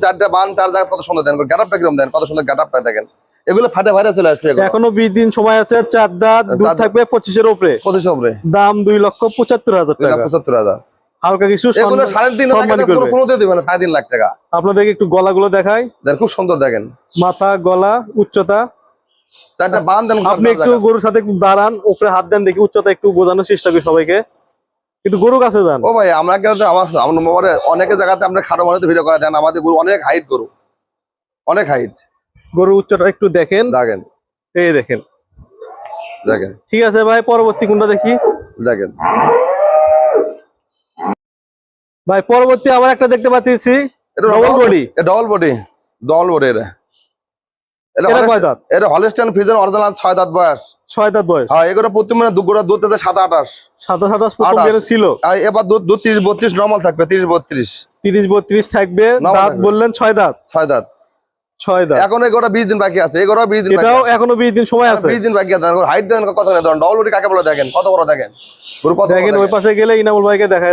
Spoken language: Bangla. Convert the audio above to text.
চারটা বান চার জায়গা কত সুন্দর দেন, গ্যাটাপটা কিরকম দেন, কত সুন্দর গ্যাটাপটা দেখেন। এগুলো ফাটে ফাটে চলে আসবে। এখনো 20 দিন সময় আছে। 4 দাঁত, দুধ থাকবে 25 এর উপরে। 25 উপরে। দাম 2,75,000 টাকা। 2,75,000। হালকা কিছু এগুলো 3.5 লাখ টাকা, কোনো দিবে না 3.5 লাখ টাকা। আপনাদেরকে একটু গলাগুলো দেখাই, দেখেন খুব সুন্দর দেখেন, মাথা, গলা, উচ্চতা। চারটা বান দেন। আপনি একটু গরুর সাথে একটু দাঁড়ান, উপরে হাত দেন, দেখি উচ্চতা একটু বোঝানোর চেষ্টা করি সবাইকে। একটু গরু কাছে যান। ও ভাই, আমরা আমার মোবাইলে অনেক জায়গাতে আমরা খাটো মানুষ ভিডিও করে দেন, আমাদের গরু অনেক হাইট, গরু অনেক হাইট। গরু উচ্চতা একটু দেখেন, দেখেন এই দেখেন দেখেন। ঠিক আছে ভাই, পরবর্তী কোনটা দেখি? দেখেন ভাই পরবর্তী আবার একটা দেখতে পাচ্ছি, double body. Double body, double body. এটা কয় দাঁত? এটা হলস্টাইন ফ্রিজিয়ান অরিজিনাল 6 দাঁত বয়স। 6 দাঁত বয়স। হ্যাঁ, এগুলো প্রতি মানে দুগুড়া দুধ আছে 27-28। 27-28 প্রথম দিনে ছিল। এবার দুধ 30-32 নরমাল থাকবে। 30-32 30-32 থাকবে। দাঁত বললেন 6 দাঁত। 6 দাঁত। 6 দাঁত। এখন এগুলো 20 দিন বাকি আছে। এগুলো 20 দিন বাকি আছে। এটাও এখনো 20 দিন সময় আছে। 20 দিন বাকি আছে। হাইট দেন কত, ডবল বডি কাকে বলে দেখেন, কত বড় দেখেন। দেখেন ওই পাশে গেলে ইনামুল ভাইকে দেখা